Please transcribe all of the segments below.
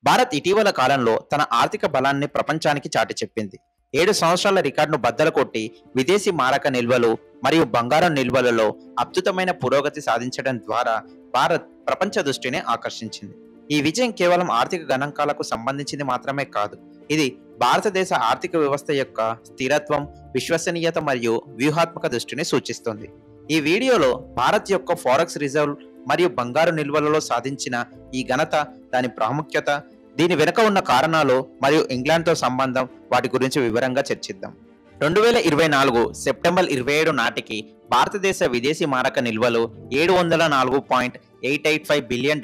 భారత్ ఇటీవల కాలంలో తన ఆర్థిక బలాన్ని ప్రపంచానికి చాటి చెప్పింది. 7 సంవత్సరాల రికార్డును బద్దలు కొట్టి విదేశీ మారక నిల్వలు మరియు బంగారం నిల్వలలో అద్భుతమైన పురోగతి సాధించడం ద్వారా భారత్ ప్రపంచ దృష్టిని ఆకర్షించింది. ఈ విజయం కేవలం ఆర్థిక గణాంకాలకు సంబంధించింది మాత్రమే కాదు. ఇది భారతదేశ ఆర్థిక వ్యవస్థ యొక్క స్థిరత్వం, విశ్వసనీయత మరియు వ్యూహాత్మక దృష్టిని సూచిస్తుంది. ఈ వీడియోలో భారత్ యొక్క ఫారెక్స్ రిజర్వ్ మరియు బంగారు నిల్వలలో సాధించిన ఈ ఘనత, దాని ప్రాముఖ్యత, దీని వెనుక ఉన్న కారణాలు మరియు ఇంగ్లాండ్తో సంబంధం, వాటి గురించి వివరంగా చర్చిద్దాం. 2024 సెప్టెంబర్ 27 నాటికి భారతదేశ విదేశీ మారక నిల్వలు $704.885 బిలియన్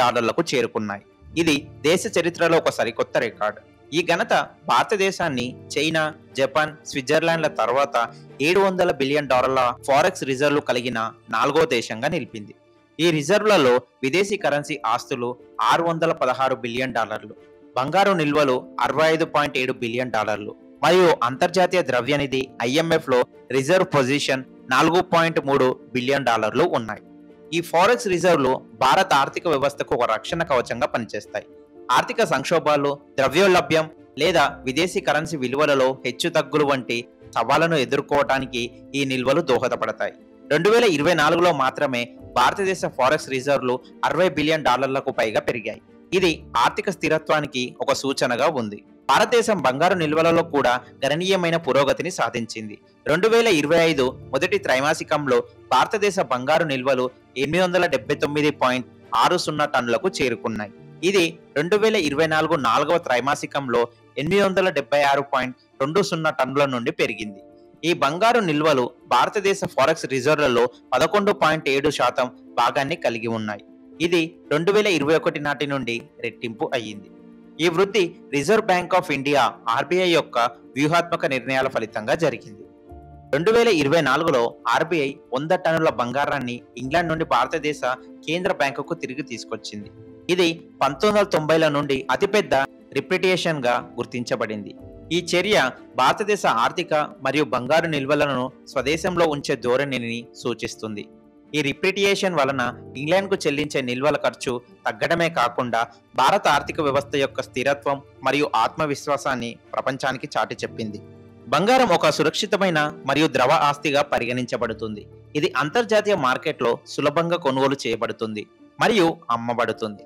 చేరుకున్నాయి. ఇది దేశ చరిత్రలో ఒక సరికొత్త రికార్డు. ఈ ఘనత భారతదేశాన్ని చైనా, జపాన్, స్విట్జర్లాండ్ల తర్వాత $700 బిలియన్ ఫారెక్స్ రిజర్వ్లు కలిగిన 4వ దేశంగా నిలిపింది. ఈ రిజర్వ్లలో విదేశీ కరెన్సీ ఆస్తులు $616 బిలియన్, బంగారు నిల్వలు $65.7 బిలియన్ మరియు అంతర్జాతీయ ద్రవ్యనిధి IMF లో రిజర్వ్ పొజిషన్ $4.3 బిలియన్ ఉన్నాయి. ఈ ఫారెక్స్ రిజర్వ్లు భారత ఆర్థిక వ్యవస్థకు ఒక రక్షణ కవచంగా పనిచేస్తాయి. ఆర్థిక సంక్షోభాలు, ద్రవ్యోలభ్యం లేదా విదేశీ కరెన్సీ విలువలలో హెచ్చుతగ్గులు వంటి సవాళ్లను ఎదుర్కోవటానికి ఈ నిల్వలు దోహదపడతాయి. 2024లో మాత్రమే భారతదేశ ఫారెక్స్ రిజర్వ్లు $60 బిలియన్ పైగా పెరిగాయి. ఇది ఆర్థిక స్థిరత్వానికి ఒక సూచనగా ఉంది. భారతదేశం బంగారు నిల్వలలో కూడా గణనీయమైన పురోగతిని సాధించింది. 2025 మొదటి త్రైమాసికంలో భారతదేశ బంగారు నిల్వలు 879.60 టన్నులకు చేరుకున్నాయి. ఇది 2024 4వ త్రైమాసికంలో 876.20 టన్నుల నుండి పెరిగింది. ఈ బంగారు నిల్వలు భారతదేశ ఫారెక్స్ రిజర్వ్లలో 11.7% భాగాన్ని కలిగి ఉన్నాయి. ఇది 2021 నాటి నుండి రెట్టింపు అయ్యింది. ఈ వృద్ధి reserve bank of India RBI యొక్క వ్యూహాత్మక నిర్ణయాల ఫలితంగా జరిగింది. 2024లో RBI 100 టన్నుల బంగారాన్ని ఇంగ్లాండ్ నుండి భారతదేశ కేంద్ర బ్యాంకుకు తిరిగి తీసుకొచ్చింది. ఇది 1990ల నుండి అతిపెద్ద రిప్రిటియేషన్ గా గుర్తించబడింది. ఈ చర్య భారతదేశ ఆర్థిక మరియు బంగారు నిల్వలను స్వదేశంలో ఉంచే ధోరణిని సూచిస్తుంది. ఈ రిప్రిటియేషన్ వలన ఇంగ్లాండ్కు చెల్లించే నిల్వల ఖర్చు తగ్గడమే కాకుండా భారత ఆర్థిక వ్యవస్థ యొక్క స్థిరత్వం మరియు ఆత్మవిశ్వాసాన్ని ప్రపంచానికి చాటి చెప్పింది. బంగారం ఒక సురక్షితమైన మరియు ద్రవ ఆస్తిగా పరిగణించబడుతుంది. ఇది అంతర్జాతీయ మార్కెట్లో సులభంగా కొనుగోలు చేయబడుతుంది మరియు అమ్మబడుతుంది.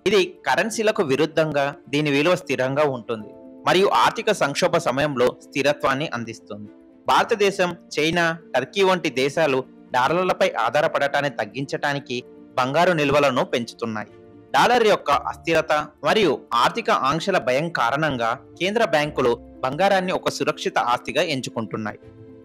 ఇది కరెన్సీలకు విరుద్ధంగా దీని విలువ స్థిరంగా ఉంటుంది మరియు ఆర్థిక సంక్షోభ సమయంలో స్థిరత్వాన్ని అందిస్తుంది. భారతదేశం, చైనా, టర్కీ వంటి దేశాలు డాలర్లపై ఆధారపడటాన్ని తగ్గించడానికి బంగారు నిల్వలను పెంచుతున్నాయి. డాలర్ యొక్క అస్థిరత మరియు ఆర్థిక ఆంక్షల భయం కారణంగా కేంద్ర బ్యాంకులు బంగారాన్ని ఒక సురక్షిత ఆస్తిగా ఎంచుకుంటున్నాయి.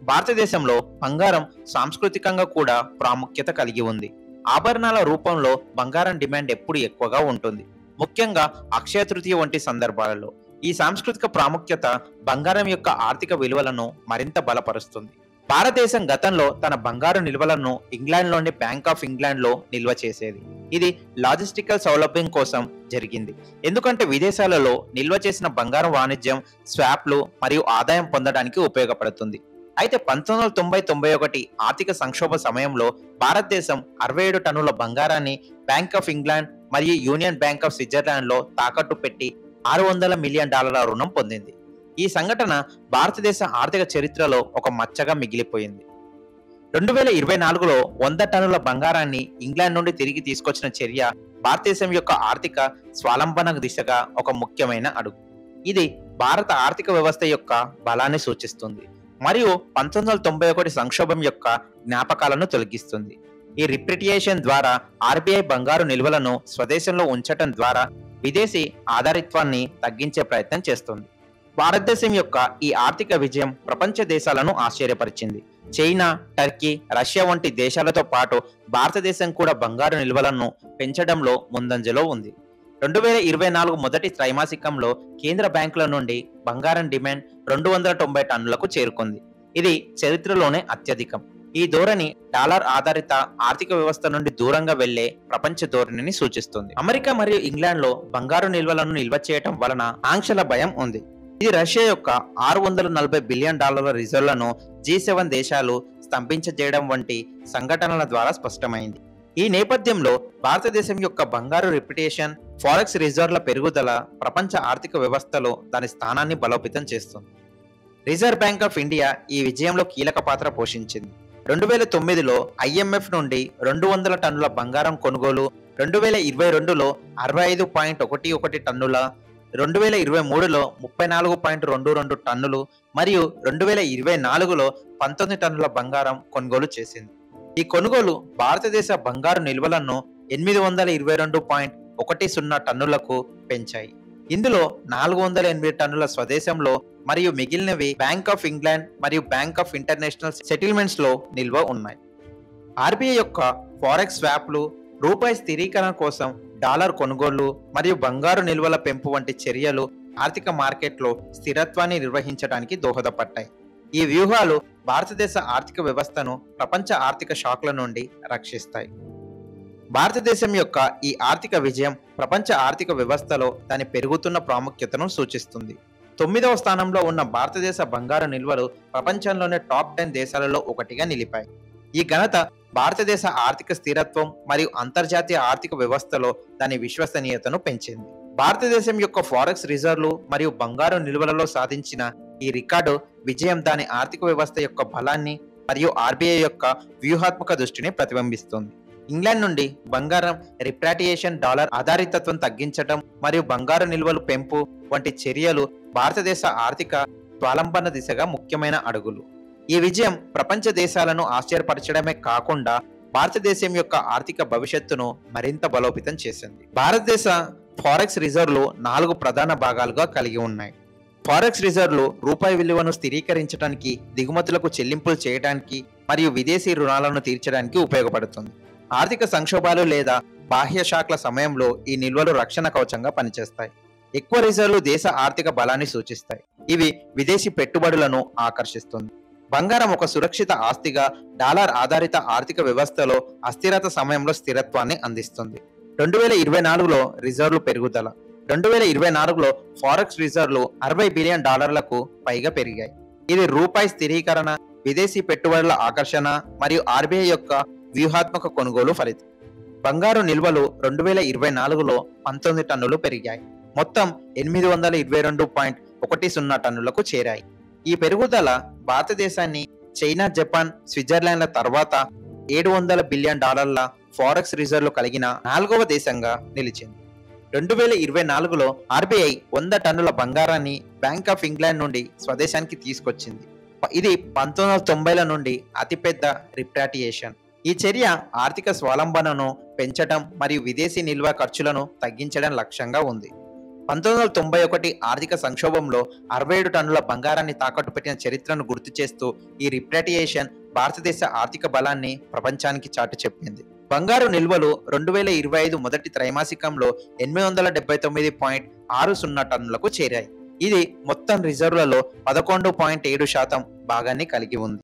భారతదేశంలో బంగారం సాంస్కృతికంగా కూడా ప్రాముఖ్యత కలిగి ఉంది. ఆభరణాల రూపంలో బంగారం డిమాండ్ ఎప్పుడు ఎక్కువగా ఉంటుంది, ముఖ్యంగా అక్షయ తృతీయ వంటి సందర్భాలలో. ఈ సాంస్కృతిక ప్రాముఖ్యత బంగారం యొక్క ఆర్థిక విలువలను మరింత బలపరుస్తుంది. భారతదేశం గతంలో తన బంగారు నిల్వలను ఇంగ్లాండ్లోని బ్యాంక్ ఆఫ్ ఇంగ్లాండ్లో నిల్వ చేసేది. ఇది లాజిస్టికల్ సౌలభ్యం కోసం జరిగింది, ఎందుకంటే విదేశాలలో నిల్వ చేసిన బంగారం వాణిజ్యం, స్వాప్లు మరియు ఆదాయం పొందడానికి ఉపయోగపడుతుంది. అయితే 1990-91 ఆర్థిక సంక్షోభ సమయంలో భారతదేశం 67 టన్నుల బంగారాన్ని బ్యాంక్ ఆఫ్ ఇంగ్లాండ్ మరియు యూనియన్ బ్యాంక్ ఆఫ్ స్విట్జర్లాండ్లో తాకట్టు పెట్టి $600 మిలియన్ రుణం పొందింది. ఈ సంఘటన భారతదేశ ఆర్థిక చరిత్రలో ఒక మచ్చగా మిగిలిపోయింది. 2024లో 100 టన్నుల బంగారాన్ని ఇంగ్లాండ్ నుండి తిరిగి తీసుకొచ్చిన చర్య భారతదేశం యొక్క ఆర్థిక స్వావలంబన దిశగా ఒక ముఖ్యమైన అడుగు. ఇది భారత ఆర్థిక వ్యవస్థ యొక్క బలాన్ని సూచిస్తుంది మరియు 1991 సంక్షోభం యొక్క జ్ఞాపకాలను తొలగిస్తుంది. ఈ రిప్రిటియేషన్ ద్వారా RBI బంగారు నిల్వలను స్వదేశంలో ఉంచటం ద్వారా విదేశీ ఆధారిత్వాన్ని తగ్గించే ప్రయత్నం చేస్తుంది. భారతదేశం యొక్క ఈ ఆర్థిక విజయం ప్రపంచ దేశాలను ఆశ్చర్యపరిచింది. చైనా, టర్కీ, రష్యా వంటి దేశాలతో పాటు భారతదేశం కూడా బంగారు నిల్వలను పెంచడంలో ముందంజలో ఉంది. 2024 మొదటి త్రైమాసికంలో కేంద్ర బ్యాంకుల నుండి బంగారం డిమాండ్ 290 టన్నులకు చేరుకుంది. ఇది చరిత్రలోనే అత్యధికం. ఈ ధోరణి డాలర్ ఆధారిత ఆర్థిక వ్యవస్థ నుండి దూరంగా వెళ్లే ప్రపంచ ధోరణిని సూచిస్తుంది. అమెరికా మరియు ఇంగ్లాండ్ లో బంగారు నిల్వలను నిల్వ చేయటం వలన ఆంక్షల భయం ఉంది. ఇది రష్యా యొక్క $640 బిలియన్ రిజర్వ్లను G7 దేశాలు స్తంభించజేయడం వంటి సంఘటనల ద్వారా స్పష్టమైంది. ఈ నేపథ్యంలో భారతదేశం యొక్క బంగారు రెప్యుటేషన్, ఫారెక్స్ రిజర్వ్ల పెరుగుదల ప్రపంచ ఆర్థిక వ్యవస్థలో దాని స్థానాన్ని బలోపేతం చేస్తుంది. రిజర్వ్ బ్యాంక్ ఆఫ్ ఇండియా ఈ విజయంలో కీలక పాత్ర పోషించింది. 2009లో IMF నుండి 200 టన్నుల బంగారం కొనుగోలు, 2022లో 65.11 టన్నుల, 2023లో 34.22 టన్నులు మరియు 2024లో 19 టన్నుల బంగారం కొనుగోలు చేసింది. ఈ కొనుగోలు భారతదేశ బంగారు నిల్వలను 822.10 టన్నులకు పెంచాయి. ఇందులో 408 టన్నుల స్వదేశంలో మరియు మిగిలినవి బ్యాంక్ ఆఫ్ ఇంగ్లాండ్ మరియు బ్యాంక్ ఆఫ్ ఇంటర్నేషనల్ సెటిల్మెంట్స్ లో నిల్వ ఉన్నాయి. RBI యొక్క ఫారెక్స్ స్వాప్లు, రూపాయి స్థిరీకరణ కోసం డాలర్ కొనుగోళ్లు మరియు బంగారు నిల్వల పెంపు వంటి చర్యలు ఆర్థిక మార్కెట్లో స్థిరత్వాన్ని నిర్వహించడానికి దోహదపడ్డాయి. ఈ వ్యూహాలు భారతదేశ ఆర్థిక వ్యవస్థను ప్రపంచ ఆర్థిక షాక్ల నుండి రక్షిస్తాయి. భారతదేశం యొక్క ఈ ఆర్థిక విజయం ప్రపంచ ఆర్థిక వ్యవస్థలో దాని పెరుగుతున్న ప్రాముఖ్యతను సూచిస్తుంది. 9వ స్థానంలో ఉన్న భారతదేశ బంగారు నిల్వలు ప్రపంచంలోనే టాప్ 10 దేశాలలో ఒకటిగా నిలిపాయి. ఈ ఘనత భారతదేశ ఆర్థిక స్థిరత్వం మరియు అంతర్జాతీయ ఆర్థిక వ్యవస్థలో దాని విశ్వసనీయతను పెంచింది. భారతదేశం యొక్క ఫారెక్స్ రిజర్వ్లు మరియు బంగారు నిల్వలలో సాధించిన ఈ రికార్డు విజయం దాని ఆర్థిక వ్యవస్థ యొక్క బలాన్ని మరియు RBI యొక్క వ్యూహాత్మక దృష్టిని ప్రతిబింబిస్తుంది. ఇంగ్లాండ్ నుండి బంగారం రిప్రాటియేషన్, డాలర్ ఆధారితత్వం తగ్గించడం మరియు బంగారు నిల్వలు పెంపు వంటి చర్యలు భారతదేశ ఆర్థిక స్వావలంబన దిశగా ముఖ్యమైన అడుగులు. ఈ విజయం ప్రపంచ దేశాలను ఆశ్చర్యపరచడమే కాకుండా భారతదేశం యొక్క ఆర్థిక భవిష్యత్తును మరింత బలోపేతం చేసింది. భారతదేశ ఫారెక్స్ రిజర్వ్లు 4 ప్రధాన భాగాలుగా కలిగి ఉన్నాయి. ఫారెక్స్ రిజర్వ్లు రూపాయి విలువను స్థిరీకరించడానికి, దిగుమతులకు చెల్లింపులు చేయడానికి మరియు విదేశీ రుణాలను తీర్చడానికి ఉపయోగపడుతుంది. ఆర్థిక సంక్షోభాలు లేదా బాహ్య షాక్ల సమయంలో ఈ నిల్వలు రక్షణ కవచంగా పనిచేస్తాయి. ఎక్కువ రిజర్వ్లు దేశ ఆర్థిక బలాన్ని సూచిస్తాయి. ఇవి విదేశీ పెట్టుబడులను ఆకర్షిస్తుంది. బంగారం ఒక సురక్షిత ఆస్తిగా డాలర్ ఆధారిత ఆర్థిక వ్యవస్థలో అస్థిరత సమయంలో స్థిరత్వాన్ని అందిస్తుంది. 2024లో రిజర్వ్లు పెరుగుదల. 2024లో ఫారెక్స్ రిజర్వ్లు $60 బిలియన్ పైగా పెరిగాయి. ఇది రూపాయి స్థిరీకరణ, విదేశీ పెట్టుబడుల ఆకర్షణ మరియు RBI యొక్క వ్యూహాత్మక కొనుగోలు ఫలితం. బంగారు నిల్వలు 2024లో 19 టన్నులు పెరిగాయి, మొత్తం 822.10 టన్నులకు చేరాయి. ఈ పెరుగుదల భారతదేశాన్ని చైనా, జపాన్, స్విట్జర్లాండ్ల తర్వాత $700 బిలియన్ ఫారెక్స్ రిజర్వ్లు కలిగిన 4వ దేశంగా నిలిచింది. 2024లో RBI 100 టన్నుల బంగారాన్ని బ్యాంక్ ఆఫ్ ఇంగ్లాండ్ నుండి స్వదేశానికి తీసుకొచ్చింది. ఇది 1990ల నుండి అతిపెద్ద రిప్రాటియేషన్. ఈ చర్య ఆర్థిక స్వావలంబనను పెంచడం మరియు విదేశీ నిల్వ ఖర్చులను తగ్గించడం లక్ష్యంగా ఉంది. 1991 ఆర్థిక సంక్షోభంలో 67 టన్నుల బంగారాన్ని తాకట్టు పెట్టిన చరిత్రను గుర్తు చేస్తూ ఈ రిప్రాటియేషన్ భారతదేశ ఆర్థిక బలాన్ని ప్రపంచానికి చాటి చెప్పింది. బంగారు నిల్వలు 2025 మొదటి త్రైమాసికంలో 879.60 టన్నులకు చేరాయి. ఇది మొత్తం రిజర్వులలో 11.7% భాగాన్ని కలిగి ఉంది.